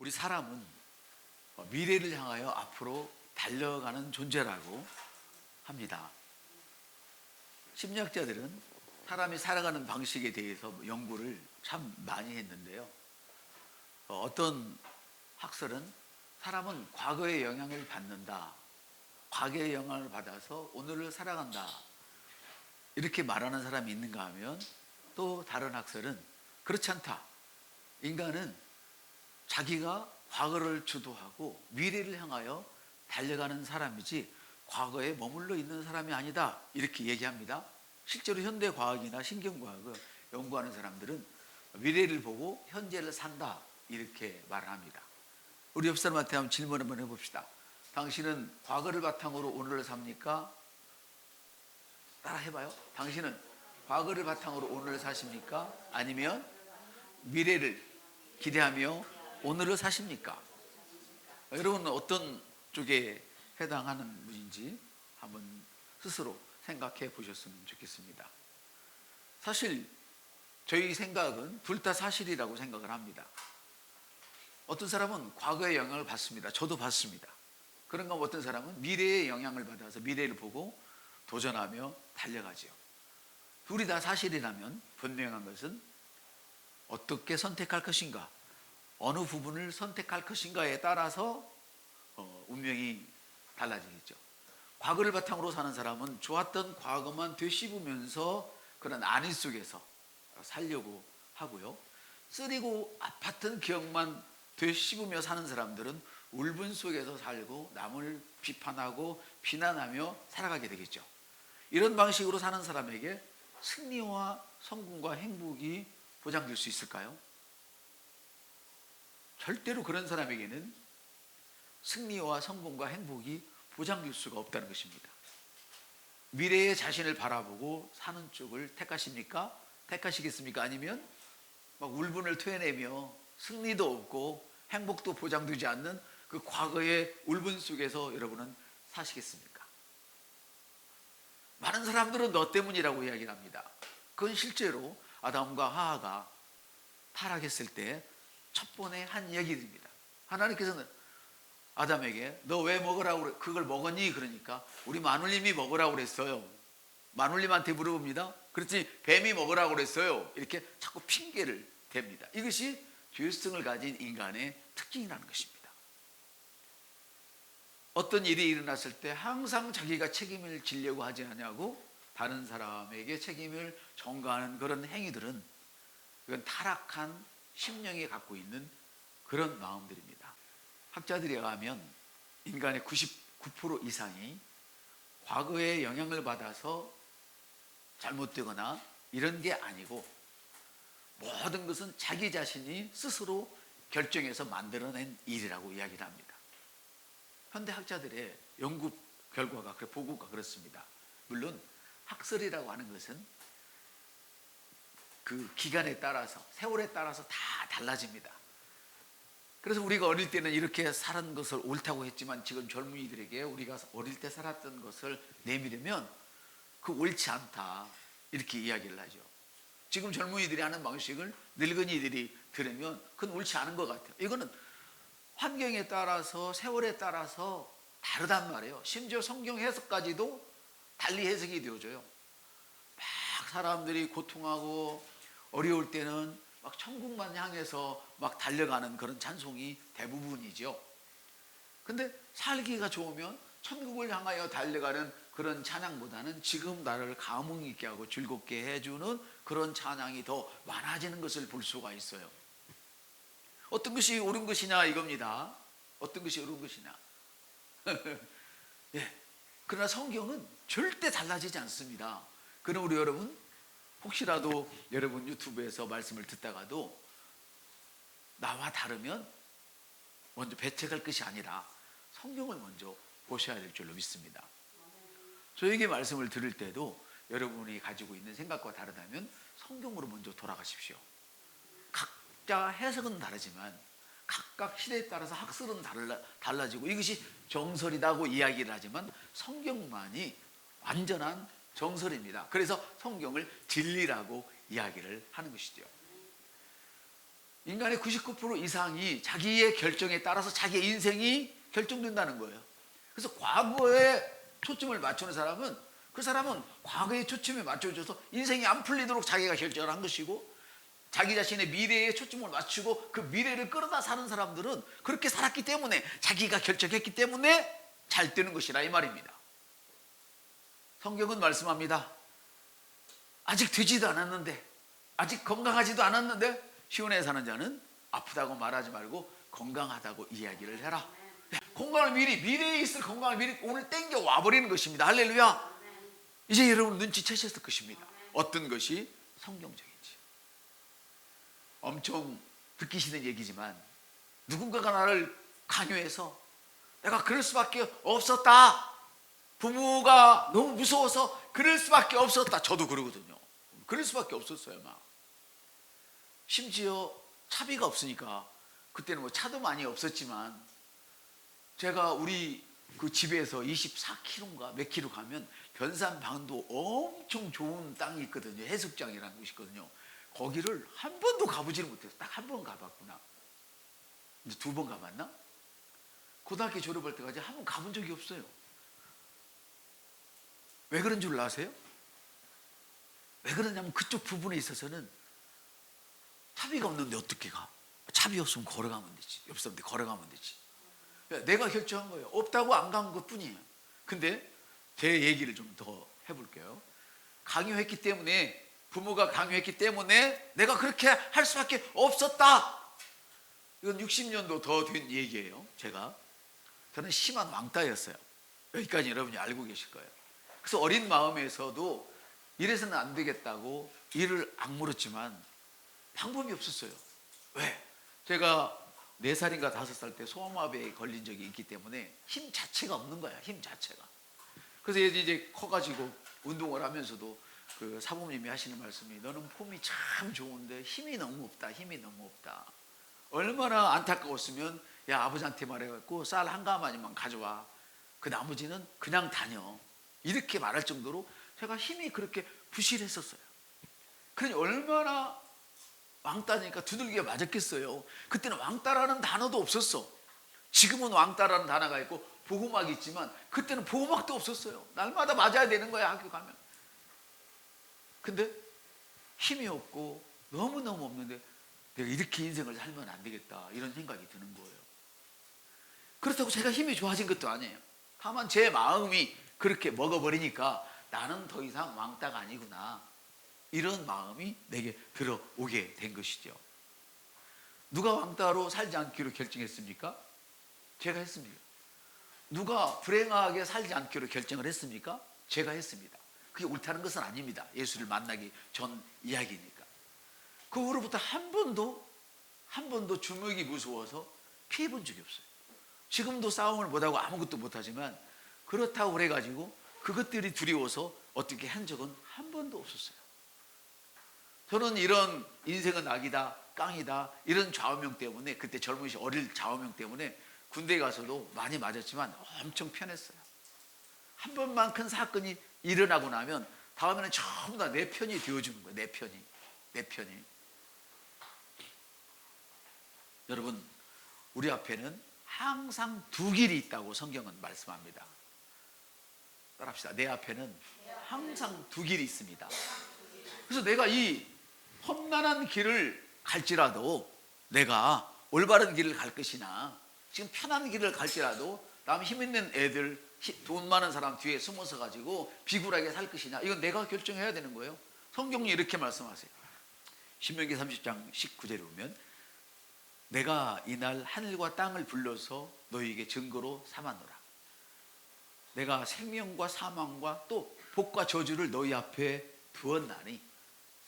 우리 사람은 미래를 향하여 앞으로 달려가는 존재라고 합니다. 심리학자들은 사람이 살아가는 방식에 대해서 연구를 참 많이 했는데요. 어떤 학설은 사람은 과거의 영향을 받는다, 과거의 영향을 받아서 오늘을 살아간다, 이렇게 말하는 사람이 있는가 하면, 또 다른 학설은 그렇지 않다, 인간은 자기가 과거를 주도하고 미래를 향하여 달려가는 사람이지 과거에 머물러 있는 사람이 아니다, 이렇게 얘기합니다. 실제로 현대과학이나 신경과학을 연구하는 사람들은 미래를 보고 현재를 산다, 이렇게 말을 합니다. 우리 옆 사람한테 한번 질문 한번 해봅시다. 당신은 과거를 바탕으로 오늘을 삽니까? 따라 해봐요. 당신은 과거를 바탕으로 오늘을 사십니까? 아니면 미래를 기대하며 오늘을 사십니까? 여러분은 어떤 쪽에 해당하는 분인지 한번 스스로 생각해 보셨으면 좋겠습니다. 사실 저희 생각은 둘 다 사실이라고 생각을 합니다. 어떤 사람은 과거의 영향을 받습니다. 저도 받습니다. 그런가 하면 어떤 사람은 미래의 영향을 받아서 미래를 보고 도전하며 달려가죠. 둘이 다 사실이라면 분명한 것은 어떻게 선택할 것인가, 어느 부분을 선택할 것인가에 따라서 운명이 달라지겠죠. 과거를 바탕으로 사는 사람은 좋았던 과거만 되씹으면서 그런 안위 속에서 살려고 하고요. 쓰리고 아팠던 기억만 되씹으며 사는 사람들은 울분 속에서 살고 남을 비판하고 비난하며 살아가게 되겠죠. 이런 방식으로 사는 사람에게 승리와 성공과 행복이 보장될 수 있을까요? 절대로 그런 사람에게는 승리와 성공과 행복이 보장될 수가 없다는 것입니다. 미래의 자신을 바라보고 사는 쪽을 택하십니까? 택하시겠습니까? 아니면 막 울분을 토해내며 승리도 없고 행복도 보장되지 않는 그 과거의 울분 속에서 여러분은 사시겠습니까? 많은 사람들은 너 때문이라고 이야기를 합니다. 그건 실제로 아담과 하하가 타락했을 때 첫 번에 한 얘기입니다. 하나님께서는 아담에게 너 왜 먹으라고 그래? 그걸 먹었니? 그러니까 우리 마눌님이 먹으라고 그랬어요. 마눌님한테 물어봅니다. 그렇지, 뱀이 먹으라고 그랬어요. 이렇게 자꾸 핑계를 댑니다. 이것이 죄성을 가진 인간의 특징이라는 것입니다. 어떤 일이 일어났을 때 항상 자기가 책임을 지려고 하지 않냐고 다른 사람에게 책임을 전가하는 그런 행위들은, 그건 타락한 심령이 갖고 있는 그런 마음들입니다. 학자들에 의하면 인간의 99% 이상이 과거의 영향을 받아서 잘못되거나 이런 게 아니고 모든 것은 자기 자신이 스스로 결정해서 만들어낸 일이라고 이야기를 합니다. 현대 학자들의 연구 결과가, 보고가 그렇습니다. 물론 학설이라고 하는 것은 그 기간에 따라서, 세월에 따라서 다 달라집니다. 그래서 우리가 어릴 때는 이렇게 살은 것을 옳다고 했지만 지금 젊은이들에게 우리가 어릴 때 살았던 것을 내밀으면 그 옳지 않다, 이렇게 이야기를 하죠. 지금 젊은이들이 하는 방식을 늙은이들이 들으면 그건 옳지 않은 것 같아요. 이거는 환경에 따라서 세월에 따라서 다르단 말이에요. 심지어 성경 해석까지도 달리 해석이 되어져요. 막 사람들이 고통하고 어려울 때는 막 천국만 향해서 막 달려가는 그런 찬송이 대부분이죠. 근데 살기가 좋으면 천국을 향하여 달려가는 그런 찬양보다는 지금 나를 감흥 있게 하고 즐겁게 해주는 그런 찬양이 더 많아지는 것을 볼 수가 있어요. 어떤 것이 옳은 것이냐 이겁니다. 어떤 것이 옳은 것이냐. 예. 그러나 성경은 절대 달라지지 않습니다. 그럼 우리 여러분, 혹시라도 여러분 유튜브에서 말씀을 듣다가도 나와 다르면 먼저 배척할 것이 아니라 성경을 먼저 보셔야 될 줄로 믿습니다. 저에게 말씀을 들을 때도 여러분이 가지고 있는 생각과 다르다면 성경으로 먼저 돌아가십시오. 각자 해석은 다르지만 각각 시대에 따라서 학설은 달라지고 이것이 정설이라고 이야기를 하지만 성경만이 완전한 정설입니다. 그래서 성경을 진리라고 이야기를 하는 것이죠. 인간의 99% 이상이 자기의 결정에 따라서 자기의 인생이 결정된다는 거예요. 그래서 과거에 초점을 맞추는 사람은 그 사람은 과거에 초점에 맞춰줘서 인생이 안 풀리도록 자기가 결정을 한 것이고, 자기 자신의 미래에 초점을 맞추고 그 미래를 끌어다 사는 사람들은 그렇게 살았기 때문에, 자기가 결정했기 때문에 잘 되는 것이라 이 말입니다. 성경은 말씀합니다. 아직 되지도 않았는데, 아직 건강하지도 않았는데 시온에 사는 자는 아프다고 말하지 말고 건강하다고 이야기를 해라. 건강을 미래에 있을 건강을 미리 오늘 땡겨 와버리는 것입니다. 할렐루야. 이제 여러분 눈치채셨을 것입니다. 어떤 것이 성경적인지. 엄청 듣기 싫은 얘기지만 누군가가 나를 강요해서 내가 그럴 수밖에 없었다, 부모가 너무 무서워서 그럴 수밖에 없었다. 저도 그러거든요. 그럴 수밖에 없었어요. 막 심지어 차비가 없으니까, 그때는 뭐 차도 많이 없었지만, 제가 우리 그 집에서 24km인가 몇 킬로 가면 변산반도 엄청 좋은 땅이 있거든요. 해수장이라는 곳이 있거든요. 거기를 한 번도 가보지를 못해서 딱 한 번 가봤구나. 이제 2번 가봤나? 고등학교 졸업할 때까지 한 번 가본 적이 없어요. 왜 그런 줄 아세요? 왜 그러냐면 그쪽 부분에 있어서는 차비가 없는데 어떻게 가? 차비 없으면 걸어가면 되지. 옆 사람한테 걸어가면 되지. 내가 결정한 거예요. 없다고 안 간 것 뿐이에요. 근데 제 얘기를 좀 더 해볼게요. 강요했기 때문에, 부모가 강요했기 때문에 내가 그렇게 할 수밖에 없었다. 이건 60년도 더 된 얘기예요. 저는 심한 왕따였어요. 여기까지 여러분이 알고 계실 거예요. 그래서 어린 마음에서도 이래서는 안 되겠다고 일을 악물었지만 방법이 없었어요. 왜? 제가 4살인가 5살 때 소아마비에 걸린 적이 있기 때문에 힘 자체가 없는 거야. 힘 자체가. 그래서 이제 커가지고 운동을 하면서도 그 사모님이 하시는 말씀이, 너는 폼이 참 좋은데 힘이 너무 없다. 힘이 너무 없다. 얼마나 안타까웠으면, 야, 아버지한테 말해갖고 쌀 한 가마니만 가져와. 그 나머지는 그냥 다녀. 이렇게 말할 정도로 제가 힘이 그렇게 부실했었어요. 그러니 얼마나 왕따니까 두들겨 맞았겠어요. 그때는 왕따라는 단어도 없었어. 지금은 왕따라는 단어가 있고 보호막이 있지만 그때는 보호막도 없었어요. 날마다 맞아야 되는 거야, 학교 가면. 근데 힘이 없고 너무너무 없는데 내가 이렇게 인생을 살면 안 되겠다, 이런 생각이 드는 거예요. 그렇다고 제가 힘이 좋아진 것도 아니에요. 다만 제 마음이 그렇게 먹어버리니까 나는 더 이상 왕따가 아니구나, 이런 마음이 내게 들어오게 된 것이죠. 누가 왕따로 살지 않기로 결정했습니까? 제가 했습니다. 누가 불행하게 살지 않기로 결정을 했습니까? 제가 했습니다. 그게 옳다는 것은 아닙니다. 예수를 만나기 전 이야기니까. 그 후로부터 한 번도 주먹이 무서워서 피해 본 적이 없어요. 지금도 싸움을 못하고 아무것도 못하지만 그렇다고 그래가지고 그것들이 두려워서 어떻게 한 적은 한 번도 없었어요. 저는 이런 인생은 악이다, 깡이다, 이런 좌우명 때문에, 그때 젊은 시 어릴 좌우명 때문에 군대에 가서도 많이 맞았지만 엄청 편했어요. 한 번만 큰 사건이 일어나고 나면 다음에는 전부 다 내 편이 되어주는 거예요. 내 편이. 여러분, 우리 앞에는 항상 두 길이 있다고 성경은 말씀합니다. 따라합시다. 내 앞에는 항상 두 길이 있습니다. 그래서 내가 이 험난한 길을 갈지라도, 내가 올바른 길을 갈 것이나 지금 편한 길을 갈지라도 남 힘 있는 애들, 돈 많은 사람 뒤에 숨어서 가지고 비굴하게 살 것이냐, 이건 내가 결정해야 되는 거예요. 성경이 이렇게 말씀하세요. 신명기 30장 19절에 보면, 내가 이날 하늘과 땅을 불러서 너희에게 증거로 삼아노라. 내가 생명과 사망과 또 복과 저주를 너희 앞에 두었나니,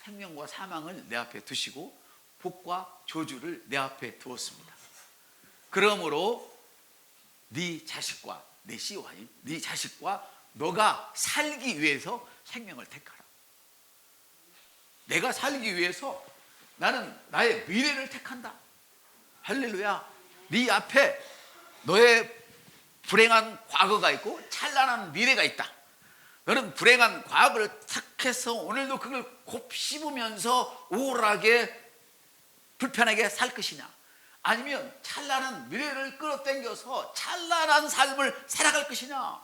생명과 사망을 내 앞에 두시고 복과 저주를 내 앞에 두었습니다. 그러므로 네 자식과, 내 씨와인, 네 자식과 너가 살기 위해서 생명을 택하라. 내가 살기 위해서 나는 나의 미래를 택한다. 할렐루야. 네 앞에 너의 불행한 과거가 있고 찬란한 미래가 있다. 너는 불행한 과거를 택해서 오늘도 그걸 곱씹으면서 우울하게 불편하게 살 것이냐, 아니면 찬란한 미래를 끌어당겨서 찬란한 삶을 살아갈 것이냐,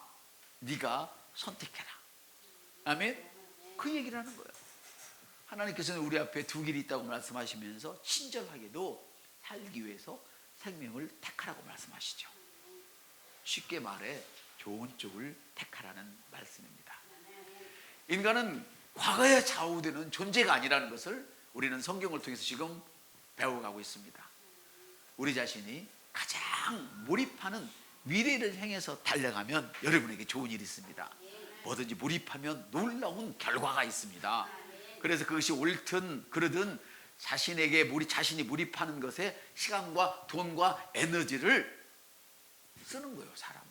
네가 선택해라. 아멘. 그 얘기를 하는 거예요. 하나님께서는 우리 앞에 두 길이 있다고 말씀하시면서 친절하게도 살기 위해서 생명을 택하라고 말씀하시죠. 쉽게 말해 좋은 쪽을 택하라는 말씀입니다. 인간은 과거에 좌우되는 존재가 아니라는 것을 우리는 성경을 통해서 지금 배워가고 있습니다. 우리 자신이 가장 몰입하는 미래를 향해서 달려가면 여러분에게 좋은 일이 있습니다. 뭐든지 몰입하면 놀라운 결과가 있습니다. 그래서 그것이 옳든 그르든 자신이 몰입하는 것에 시간과 돈과 에너지를 쓰는 거예요. 사람은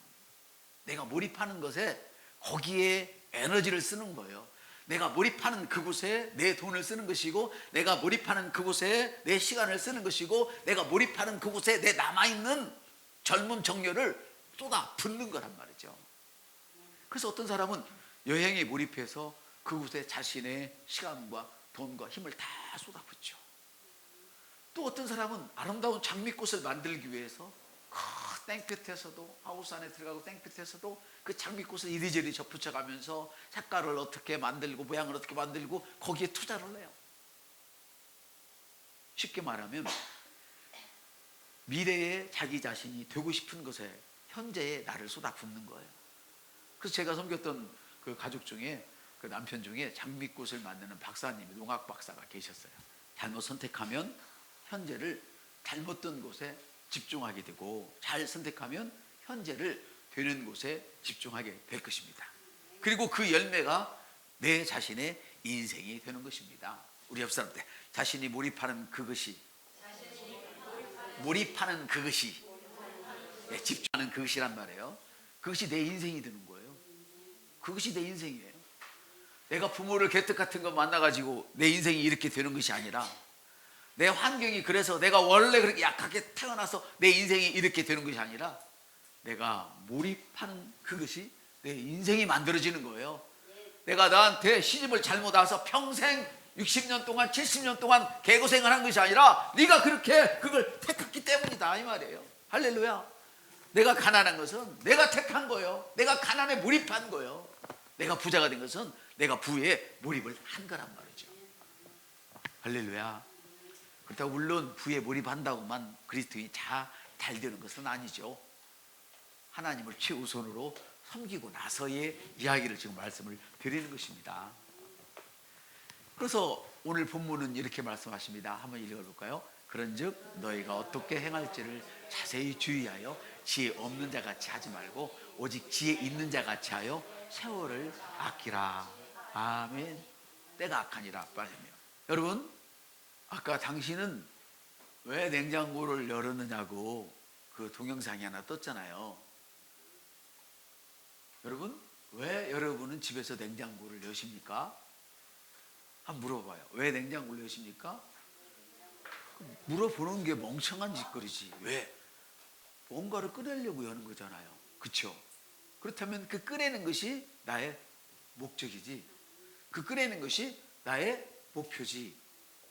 내가 몰입하는 것에 거기에 에너지를 쓰는 거예요. 내가 몰입하는 그곳에 내 돈을 쓰는 것이고, 내가 몰입하는 그곳에 내 시간을 쓰는 것이고, 내가 몰입하는 그곳에 내 남아있는 젊은 정열을 쏟아 붓는 거란 말이죠. 그래서 어떤 사람은 여행에 몰입해서 그곳에 자신의 시간과 돈과 힘을 다 쏟아붓죠. 또 어떤 사람은 아름다운 장미꽃을 만들기 위해서 땡볕에서도, 하우스 안에 들어가고 땡볕에서도 그 장미꽃을 이리저리 접붙여가면서 색깔을 어떻게 만들고 모양을 어떻게 만들고 거기에 투자를 해요. 쉽게 말하면 미래에 자기 자신이 되고 싶은 것에 현재의 나를 쏟아붓는 거예요. 그래서 제가 섬겼던 그 가족 중에, 그 남편 중에 장미꽃을 만드는 박사님이, 농학 박사가 계셨어요. 잘못 선택하면 현재를 잘못된 곳에 집중하게 되고, 잘 선택하면 현재를 되는 곳에 집중하게 될 것입니다. 그리고 그 열매가 내 자신의 인생이 되는 것입니다. 우리 옆 사람한테 자신이 몰입하는 그것이, 네, 집중하는 그것이란 말이에요. 그것이 내 인생이 되는 거예요. 그것이 내 인생이에요. 내가 부모를 개떡 같은 거 만나가지고 내 인생이 이렇게 되는 것이 아니라, 내 환경이 그래서 내가 원래 그렇게 약하게 태어나서 내 인생이 이렇게 되는 것이 아니라, 내가 몰입하는 그것이 내 인생이 만들어지는 거예요. 내가 나한테 시집을 잘못 와서 평생 60년 동안 70년 동안 개고생을 한 것이 아니라 네가 그렇게 그걸 택했기 때문이다, 이 말이에요. 할렐루야. 내가 가난한 것은 내가 택한 거예요. 내가 가난에 몰입한 거예요. 내가 부자가 된 것은 내가 부에 몰입을 한 거란 말이죠. 할렐루야. 그렇다고 물론 부에 몰입한다고만 그리스도인이 잘 되는 것은 아니죠. 하나님을 최우선으로 섬기고 나서의 이야기를 지금 말씀을 드리는 것입니다. 그래서 오늘 본문은 이렇게 말씀하십니다. 한번 읽어볼까요? 그런즉 너희가 어떻게 행할지를 자세히 주의하여 지혜 없는 자 같이 하지 말고 오직 지혜 있는 자 같이 하여 세월을 아끼라. 아멘. 때가 악하니라. 빠지며. 여러분, 아까 당신은 왜 냉장고를 열었느냐고 그 동영상이 하나 떴잖아요. 여러분, 왜 여러분은 집에서 냉장고를 여십니까? 한번 물어봐요. 왜 냉장고를 여십니까? 물어보는 게 멍청한 짓거리지. 왜? 뭔가를 꺼내려고 여는 거잖아요. 그렇죠? 그렇다면 그 꺼내는 것이 나의 목적이지, 그 꺼내는 것이 나의 목표지.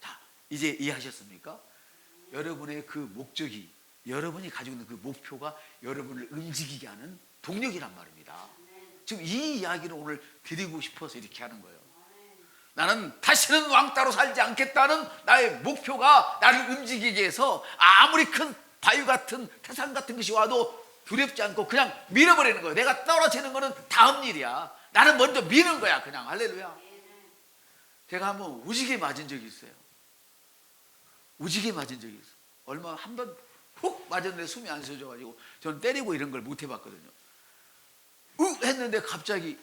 자, 이제 이해하셨습니까? 여러분의 그 목적이, 여러분이 가지고 있는 그 목표가 여러분을 움직이게 하는 동력이란 말입니다. 지금 이 이야기를 오늘 드리고 싶어서 이렇게 하는 거예요. 나는 다시는 왕따로 살지 않겠다는 나의 목표가 나를 움직이게 해서 아무리 큰 바위 같은 태산 같은 것이 와도 두렵지 않고 그냥 밀어버리는 거예요. 내가 떨어지는 거는 다음 일이야. 나는 먼저 미는 거야, 그냥. 할렐루야. 제가 한번 우지게 맞은 적이 있어요. 우지게 맞은 적이 있어요. 얼마 한 번 훅 맞았는데 숨이 안 쉬어져가지고 저는 때리고 이런 걸 못 해봤거든요. 했는데 갑자기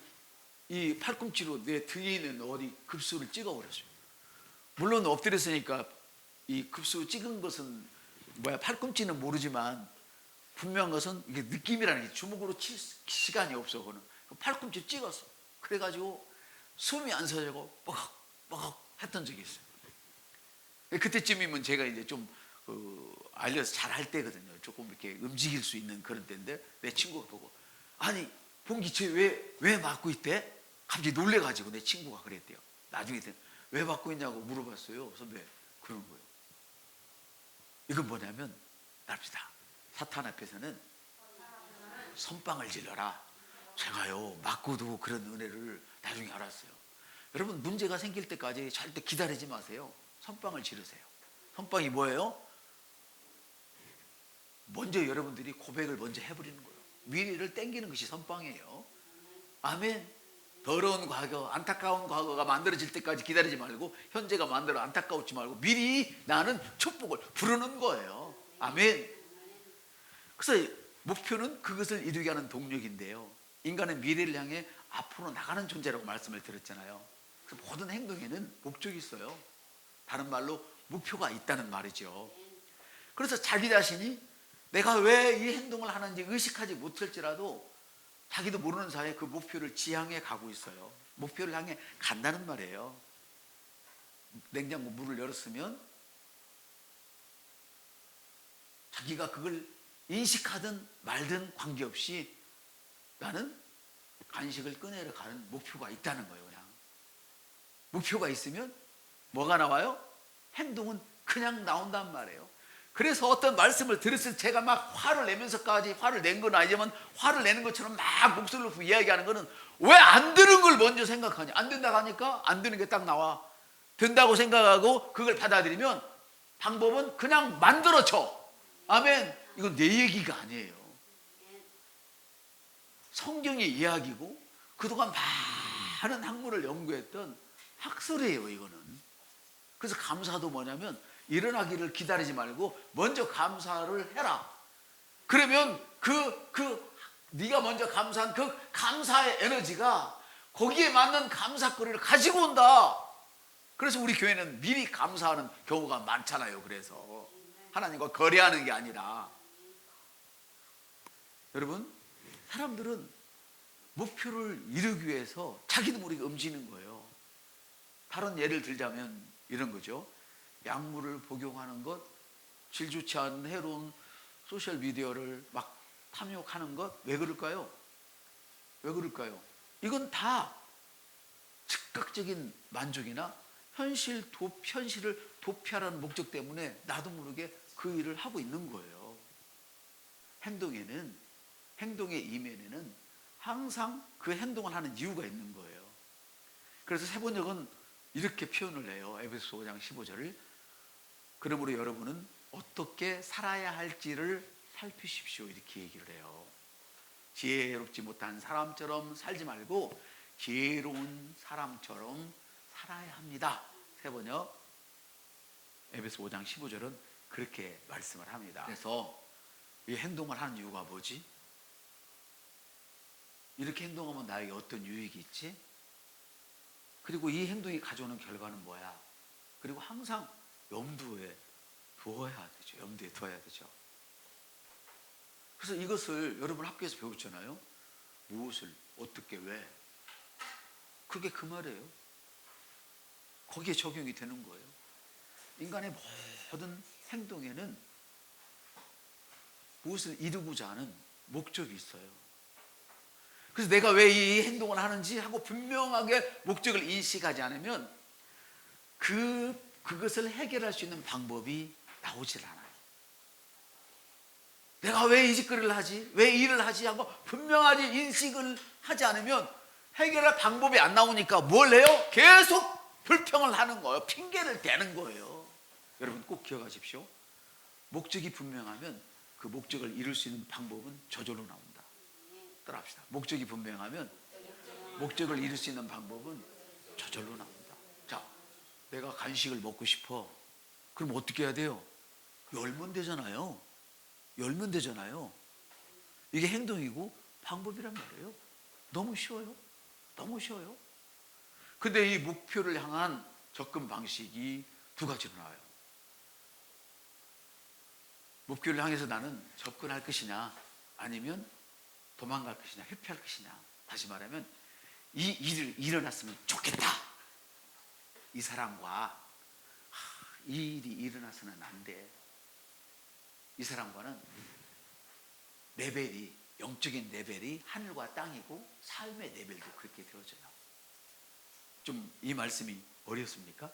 이 팔꿈치로 내 등에 있는 어디 급수를 찍어버렸어요. 물론 엎드렸으니까 이 급수 찍은 것은 팔꿈치는 모르지만 분명한 것은 이게 느낌이라는 게 주먹으로 칠 시간이 없어. 그거는 팔꿈치 찍었어. 그래가지고 숨이 안 쉬어지고 뻐걱 했던 적이 있어요. 그때쯤이면 제가 이제 좀 알려서 잘 할 때거든요. 조금 이렇게 움직일 수 있는 그런 때인데 내 친구가 보고, 아니 봉기 쟤 왜 맞고 있대? 갑자기 놀래가지고 내 친구가 그랬대요. 나중에 왜 맞고 있냐고 물어봤어요. 선배, 그런 거예요. 이건 뭐냐면 납시다. 사탄 앞에서는 선빵을 질러라. 제가요 맞고도 그런 은혜를 나중에 알았어요. 여러분 문제가 생길 때까지 절대 기다리지 마세요. 선빵을 지르세요. 선빵이 뭐예요? 먼저 여러분들이 고백을 먼저 해버리는 거예요. 미래를 땡기는 것이 선빵이에요. 아멘. 더러운 과거, 안타까운 과거가 만들어질 때까지 기다리지 말고, 현재가 만들어 안타까웠지 말고 미리 나는 축복을 부르는 거예요. 아멘. 그래서 목표는 그것을 이루게 하는 동력인데요, 인간은 미래를 향해 앞으로 나가는 존재라고 말씀을 드렸잖아요. 그래서 모든 행동에는 목적이 있어요. 다른 말로 목표가 있다는 말이죠. 그래서 자기 자신이 내가 왜 이 행동을 하는지 의식하지 못할지라도 자기도 모르는 사이에 그 목표를 지향해 가고 있어요. 목표를 향해 간다는 말이에요. 냉장고 문을 열었으면 자기가 그걸 인식하든 말든 관계없이 나는 간식을 꺼내러 가는 목표가 있다는 거예요. 그냥 목표가 있으면 뭐가 나와요? 행동은 그냥 나온단 말이에요. 그래서 어떤 말씀을 들었을 때 제가 막 화를 내면서까지, 화를 낸 건 아니지만 화를 내는 것처럼 막 목소리를 높이 이야기하는 거는 왜 안 되는 걸 먼저 생각하냐. 안 된다고 하니까 안 되는 게 딱 나와. 된다고 생각하고 그걸 받아들이면 방법은 그냥 만들어져. 아멘. 이건 내 얘기가 아니에요. 성경의 이야기고 그동안 많은 학문을 연구했던 학설이에요, 이거는. 그래서 감사도 뭐냐면 일어나기를 기다리지 말고 먼저 감사를 해라. 그러면 네가 먼저 감사한 그 감사의 에너지가 거기에 맞는 감사거리를 가지고 온다. 그래서 우리 교회는 미리 감사하는 경우가 많잖아요. 그래서 하나님과 거래하는 게 아니라. 여러분, 사람들은 목표를 이루기 위해서 자기도 모르게 움직이는 거예요. 다른 예를 들자면 이런 거죠. 약물을 복용하는 것, 질 좋지 않은 해로운 소셜미디어를 막 탐욕하는 것, 왜 그럴까요? 왜 그럴까요? 이건 다 즉각적인 만족이나 현실을 도피하라는 목적 때문에 나도 모르게 그 일을 하고 있는 거예요. 행동의 이면에는 항상 그 행동을 하는 이유가 있는 거예요. 그래서 세번역은 이렇게 표현을 해요. 에베소서 5장 15절을. 그러므로 여러분은 어떻게 살아야 할지를 살피십시오. 이렇게 얘기를 해요. 지혜롭지 못한 사람처럼 살지 말고 지혜로운 사람처럼 살아야 합니다. 세번역 에베소 5장 15절은 그렇게 말씀을 합니다. 그래서 이 행동을 하는 이유가 뭐지? 이렇게 행동하면 나에게 어떤 유익이 있지? 그리고 이 행동이 가져오는 결과는 뭐야? 그리고 항상 염두에 두어야 되죠. 염두에 두어야 되죠. 그래서 이것을 여러분 학교에서 배웠잖아요. 무엇을, 어떻게, 왜. 그게 그 말이에요. 거기에 적용이 되는 거예요. 인간의 모든 행동에는 무엇을 이루고자 하는 목적이 있어요. 그래서 내가 왜 이 행동을 하는지 하고 분명하게 목적을 인식하지 않으면 그것을 해결할 수 있는 방법이 나오질 않아요. 내가 왜 이 짓거리를 하지? 왜 일을 하지? 하고 분명하게 인식을 하지 않으면 해결할 방법이 안 나오니까 뭘 해요? 계속 불평을 하는 거예요. 핑계를 대는 거예요. 여러분 꼭 기억하십시오. 목적이 분명하면 그 목적을 이룰 수 있는 방법은 저절로 나옵니다. 따라합시다. 목적이 분명하면 목적을 이룰 수 있는 방법은 저절로 나옵니다. 자, 내가 간식을 먹고 싶어. 그럼 어떻게 해야 돼요? 열면 되잖아요. 열면 되잖아요. 이게 행동이고 방법이란 말이에요. 너무 쉬워요. 너무 쉬워요. 근데 이 목표를 향한 접근 방식이 두 가지로 나와요. 목표를 향해서 나는 접근할 것이냐, 아니면 도망갈 것이냐, 회피할 것이냐. 다시 말하면 이 일을 일어났으면 좋겠다. 이 사람과 이 일이 일어나서는 안 돼. 이 사람과는 레벨이, 영적인 레벨이 하늘과 땅이고 삶의 레벨도 그렇게 되어져요. 좀 이 말씀이 어렵습니까?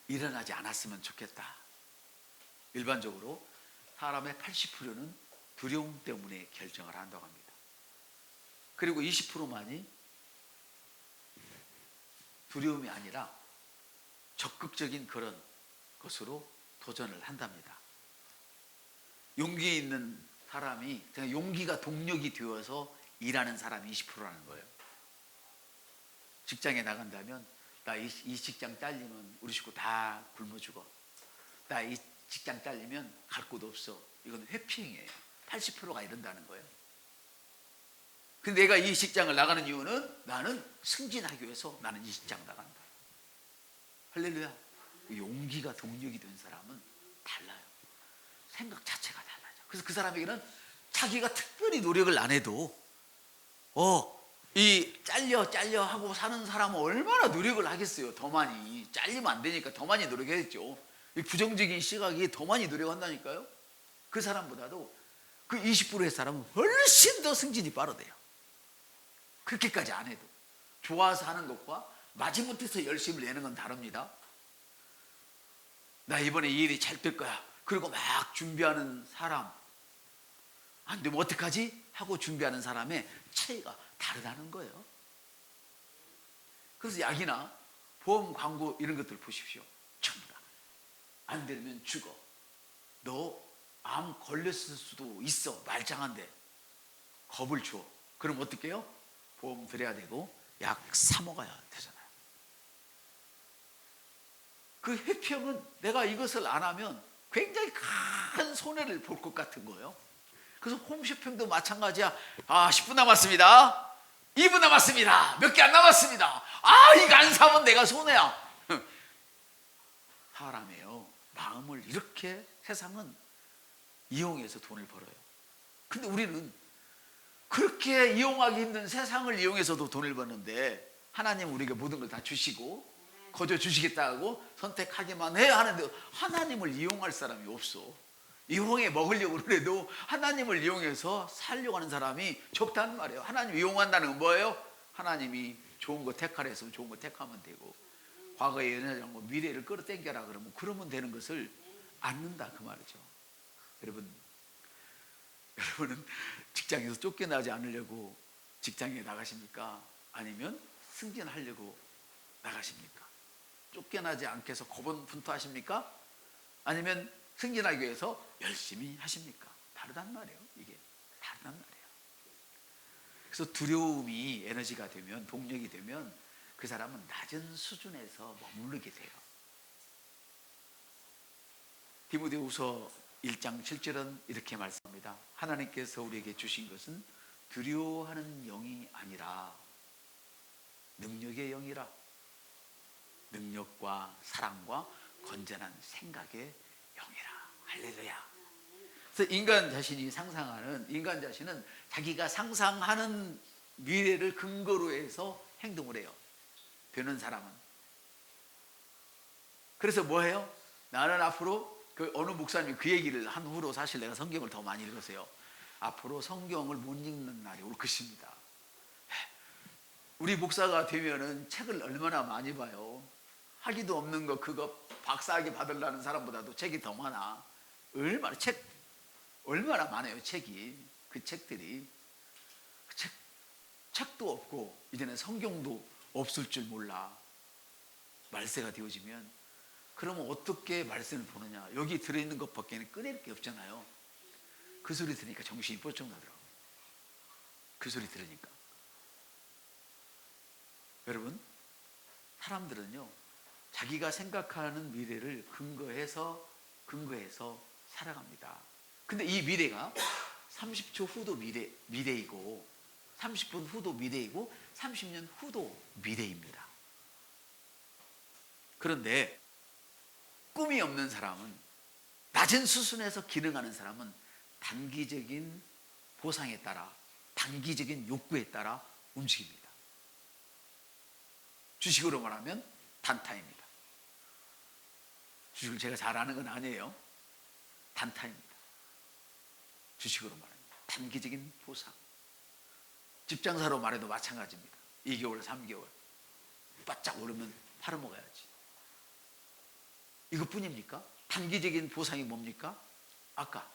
일어나지 않았으면 좋겠다. 일반적으로 사람의 80%는 두려움 때문에 결정을 한다고 합니다. 그리고 20%만이 두려움이 아니라 적극적인 그런 것으로 도전을 한답니다. 용기 있는 사람이, 그냥 용기가 동력이 되어서 일하는 사람이 20%라는 거예요. 직장에 나간다면 나 이 직장 잘리면 우리 식구 다 굶어 죽어. 나 이 직장 잘리면 갈 곳 없어. 이건 회피행위예요. 80%가 이런다는 거예요. 근데 내가 이 직장을 나가는 이유는 나는 승진하기 위해서 나는 이 직장 나간다. 할렐루야. 용기가 동력이 된 사람은 달라요. 생각 자체가 달라져. 그래서 그 사람에게는 자기가 특별히 노력을 안 해도 이 잘려 하고 사는 사람은 얼마나 노력을 하겠어요. 더 많이 잘리면 안 되니까 더 많이 노력했죠. 이 부정적인 시각이 더 많이 노력한다니까요. 그 사람보다도 그 20%의 사람은 훨씬 더 승진이 빠르대요. 그렇게까지 안 해도. 좋아서 하는 것과 마지못해서 열심을 내는 건 다릅니다. 나 이번에 이 일이 잘 될 거야. 그리고 막 준비하는 사람, 안 되면 어떡하지? 하고 준비하는 사람의 차이가 다르다는 거예요. 그래서 약이나 보험 광고 이런 것들 보십시오. 전부 다 안 되면 죽어. 너 암 걸렸을 수도 있어. 말짱한데 겁을 줘. 그럼 어떻게 해요? 보험 들여야 되고 약 사 먹어야 되잖아요. 그 회피형은 내가 이것을 안 하면 굉장히 큰 손해를 볼 것 같은 거예요. 그래서 홈쇼핑도 마찬가지야. 10분 남았습니다. 2분 남았습니다. 몇 개 안 남았습니다. 이거 안 사면 내가 손해야. 사람이에요. 마음을 이렇게 세상은 이용해서 돈을 벌어요. 근데 우리는 그렇게 이용하기 힘든 세상을 이용해서도 돈을 버는데 하나님 우리에게 모든 걸 다 주시고 거저 주시겠다고 선택하기만 해야 하는데 하나님을 이용할 사람이 없어. 이용해 먹으려고 그래도 하나님을 이용해서 살려고 하는 사람이 적다는 말이에요. 하나님 이용한다는 건 뭐예요? 하나님이 좋은 거 택하라 했으면 좋은 거 택하면 되고 과거에 연애하고 미래를 끌어당겨라 그러면 되는 것을 않는다 그 말이죠. 여러분은 직장에서 쫓겨나지 않으려고 직장에 나가십니까? 아니면 승진하려고 나가십니까? 쫓겨나지 않게 해서 고군분투하십니까? 아니면 승진하기 위해서 열심히 하십니까? 다르단 말이에요. 이게 다르단 말이에요. 그래서 두려움이 에너지가 되면, 동력이 되면 그 사람은 낮은 수준에서 머무르게 돼요. 디모데후서 1장 7절은 이렇게 말씀합니다. 하나님께서 우리에게 주신 것은 두려워하는 영이 아니라 능력의 영이라. 능력과 사랑과 건전한 생각의 영이라. 할렐루야. 그래서 인간 자신은 자기가 상상하는 미래를 근거로 해서 행동을 해요. 되는 사람은. 그래서 뭐 해요? 나는 앞으로 그 어느 목사님이 그 얘기를 한 후로 사실 내가 성경을 더 많이 읽었어요. 앞으로 성경을 못 읽는 날이 올 것입니다. 우리 목사가 되면은 책을 얼마나 많이 봐요. 하기도 없는 거 그거 박사학위 받으려는 사람보다도 책이 더 많아. 얼마나 많아요 책이. 그 책들이. 책도 없고 이제는 성경도 없을 줄 몰라. 말세가 되어지면. 그러면 어떻게 말세를 보느냐. 여기 들어있는 것밖에는 꺼낼 게 없잖아요. 그 소리 들으니까 정신이 뻗쩍 나더라고요. 그 소리 들으니까. 여러분, 사람들은요 자기가 생각하는 미래를 근거해서 살아갑니다. 근데 이 미래가 30초 후도 미래이고 30분 후도 미래이고 30년 후도 미래입니다. 그런데 꿈이 없는 사람은, 낮은 수준에서 기능하는 사람은 단기적인 보상에 따라, 단기적인 욕구에 따라 움직입니다. 주식으로 말하면 단타입니다. 주식을 제가 잘 아는 건 아니에요. 단타입니다. 주식으로 말합니다. 단기적인 보상. 집장사로 말해도 마찬가지입니다. 2개월, 3개월 바짝 오르면 팔아먹어야지. 이것뿐입니까? 단기적인 보상이 뭡니까? 아까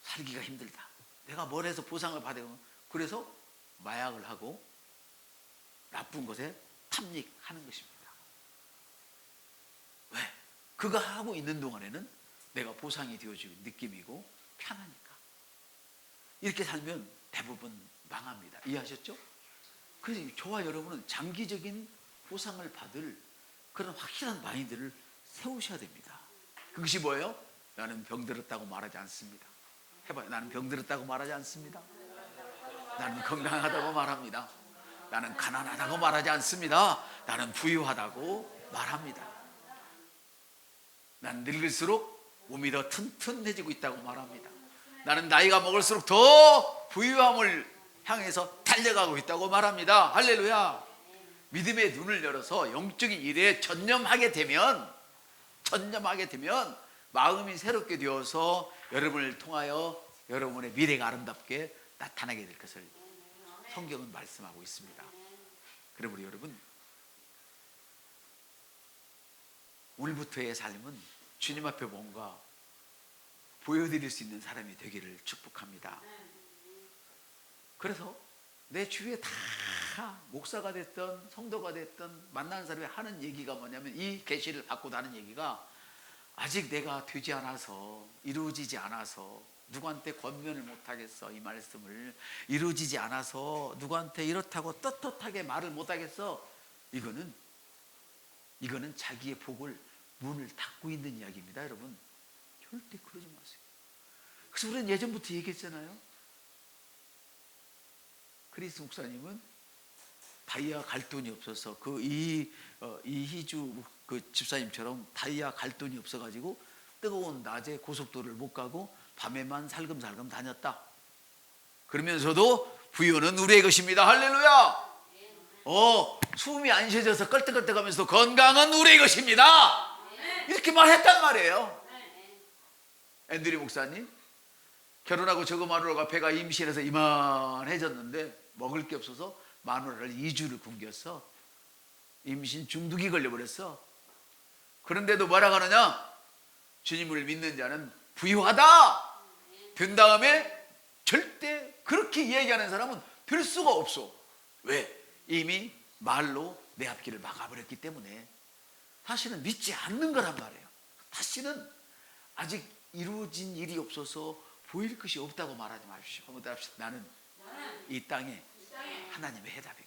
살기가 힘들다. 내가 뭘 해서 보상을 받아요. 그래서 마약을 하고 나쁜 곳에 탐닉하는 것입니다. 왜? 그거 하고 있는 동안에는 내가 보상이 되어지고 느낌이고 편하니까. 이렇게 살면 대부분 망합니다. 이해하셨죠? 그래서 저와 여러분은 장기적인 보상을 받을 그런 확실한 마인드를 세우셔야 됩니다. 그것이 뭐예요? 나는 병들었다고 말하지 않습니다. 해봐요. 나는 병들었다고 말하지 않습니다. 나는 건강하다고 말합니다. 나는 가난하다고 말하지 않습니다. 나는 부유하다고 말합니다. 나는 늙을수록 몸이 더 튼튼해지고 있다고 말합니다. 나는 나이가 먹을수록 더 부유함을 향해서 달려가고 있다고 말합니다. 할렐루야. 믿음의 눈을 열어서 영적인 일에 전념하게 되면 마음이 새롭게 되어서 여러분을 통하여 여러분의 미래가 아름답게 나타나게 될 것을 성경은 말씀하고 있습니다. 그러므로 여러분, 오늘부터의 삶은 주님 앞에 뭔가 보여드릴 수 있는 사람이 되기를 축복합니다. 그래서 내 주위에 다 목사가 됐든 성도가 됐든 만나는 사람이 하는 얘기가 뭐냐면, 이 계시를 받고 하는 얘기가 아직 내가 되지 않아서, 이루어지지 않아서 누구한테 권면을 못하겠어. 이 말씀을 이루어지지 않아서 누구한테 이렇다고 떳떳하게 말을 못하겠어. 이거는 자기의 복을 문을 닫고 있는 이야기입니다. 여러분, 절대 그러지 마세요. 그래서 우리는 예전부터 얘기했잖아요. 크리스 목사님은 다이아 갈 돈이 없어서 이희주 그 집사님처럼 다이아 갈 돈이 없어가지고 뜨거운 낮에 고속도로를 못 가고 밤에만 살금살금 다녔다. 그러면서도 부여는 우리의 것입니다. 할렐루야. 숨이 안 쉬어져서 껄떡껄떡하면서도 건강은 우리의 것입니다. 이렇게 말했단 말이에요. 앤드류 목사님, 결혼하고 저거 마누라가 배가 임신해서 이만해졌는데 먹을 게 없어서 마누라를 2주를 굶겼어. 임신 중독이 걸려버렸어. 그런데도 뭐라고 하느냐? 주님을 믿는 자는 부유하다. 된 다음에 절대 그렇게 이야기하는 사람은 될 수가 없어. 왜? 이미 말로 내 앞길을 막아버렸기 때문에. 사실은 믿지 않는 거란 말이에요. 다시는 아직 이루어진 일이 없어서 보일 것이 없다고 말하지 마십시오. 한번 답시다. 나는 이 땅에 하나님의 해답이